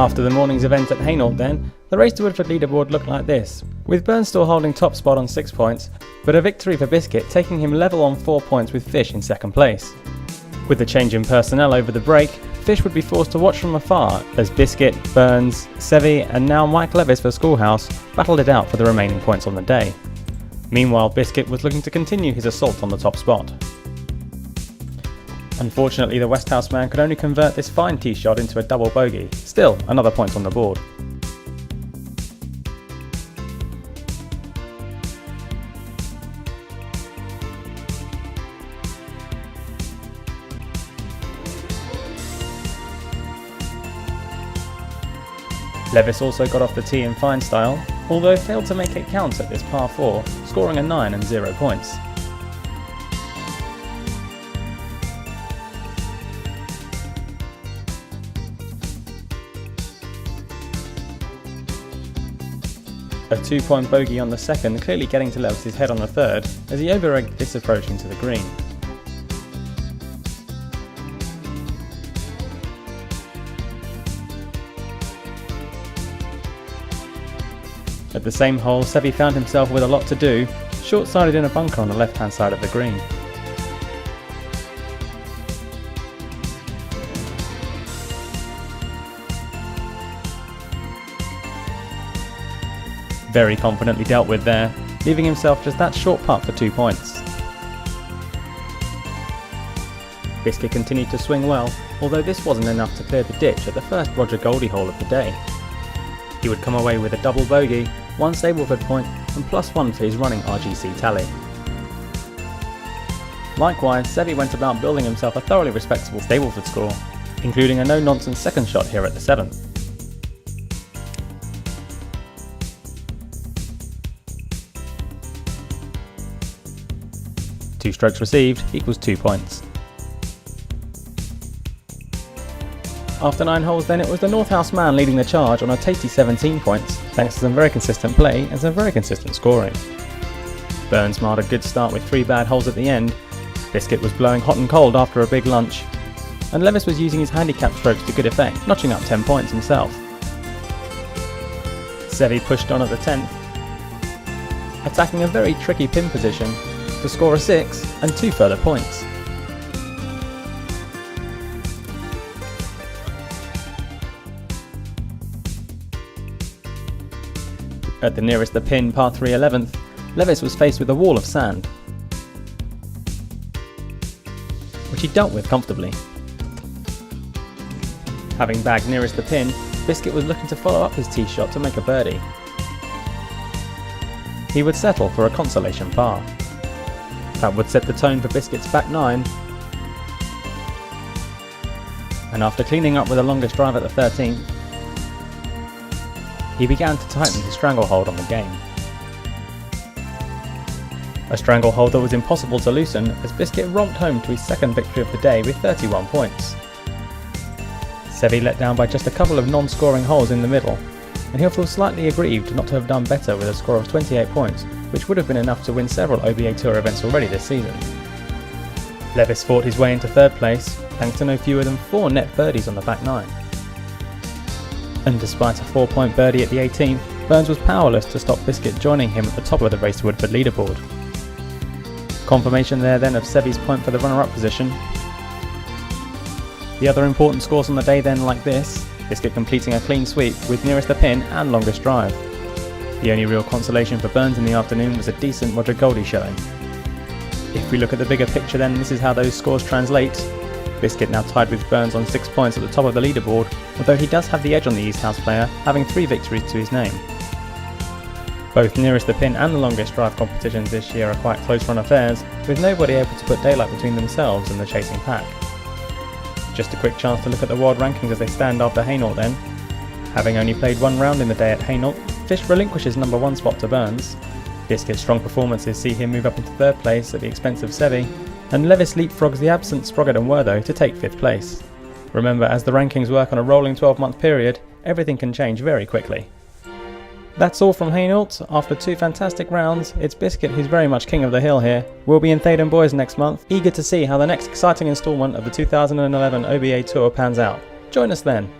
After the morning's event at Hainault then, the race to Woodford leaderboard looked like this, with Burns still holding top spot on 6 points, but a victory for Biscuit taking him level on 4 points with Fish in second place. With the change in personnel over the break, Fish would be forced to watch from afar as Biscuit, Burns, Sevi and now Mike Levis for Schoolhouse battled it out for the remaining points on the day. Meanwhile, Biscuit was looking to continue his assault on the top spot. Unfortunately, the Westhouse man could only convert this fine tee shot into a double bogey, still another point on the board. Levis also got off the tee in fine style, although failed to make it count at this par 4, scoring a 9 and 0 points. A 2-point bogey on the second, clearly getting to Levis' head on the third as he over-egged this approach into the green. At the same hole, Sevi found himself with a lot to do, short-sided in a bunker on the left-hand side of the green. Very confidently dealt with there, leaving himself just that short putt for 2 points. Biscuit continued to swing well, although this wasn't enough to clear the ditch at the first Roger Goldie hole of the day. He would come away with a double bogey, 1 Stableford point and +1 for his running RGC tally. Likewise, Sevi went about building himself a thoroughly respectable Stableford score, including a no-nonsense second shot here at the 7th. Two strokes received equals 2 points. After 9 holes then, it was the Northhouse man leading the charge on a tasty 17 points, thanks to some very consistent play and some very consistent scoring. Burns marred a good start with 3 bad holes at the end, Biscuit was blowing hot and cold after a big lunch, and Levis was using his handicap strokes to good effect, notching up 10 points himself. Sevi pushed on at the 10th, attacking a very tricky pin position to score a 6 and 2 further points. At the nearest the pin, par 3 11th, Levis was faced with a wall of sand, which he dealt with comfortably. Having bagged nearest the pin, Biscuit was looking to follow up his tee shot to make a birdie. He would settle for a consolation par. That would set the tone for Biscuit's back 9, and after cleaning up with the longest drive at the 13th, he began to tighten his stranglehold on the game. A stranglehold that was impossible to loosen as Biscuit romped home to his second victory of the day with 31 points. Sevi let down by just a couple of non-scoring holes in the middle, and he'll feel slightly aggrieved not to have done better with a score of 28 points, which would have been enough to win several OBA Tour events already this season. Levis fought his way into third place, thanks to no fewer than 4 net birdies on the back 9. And despite a 4-point birdie at the 18th, Burns was powerless to stop Biscuit joining him at the top of the Race to Woodford leaderboard. Confirmation there then of Sevi's point for the runner-up position. The other important scores on the day then like this, Biscuit completing a clean sweep with nearest the pin and longest drive. The only real consolation for Burns in the afternoon was a decent Roger Goldie showing. If we look at the bigger picture then, this is how those scores translate. Biscuit now tied with Burns on 6 points at the top of the leaderboard, although he does have the edge on the East House player, having 3 victories to his name. Both nearest the pin and the longest drive competitions this year are quite close run affairs, with nobody able to put daylight between themselves and the chasing pack. Just a quick chance to look at the world rankings as they stand after Hainault then. Having only played 1 round in the day at Hainault, Fish relinquishes number 1 spot to Burns. Biscuit's strong performances see him move up into 3rd place at the expense of Sevi, and Levis leapfrogs the absent Sprogget and Wertho to take 5th place. Remember, as the rankings work on a rolling 12-month period, everything can change very quickly. That's all from Hainault. After 2 fantastic rounds, it's Biscuit who's very much king of the hill here. We'll be in Theydon Boys next month, eager to see how the next exciting instalment of the 2011 OBA Tour pans out. Join us then.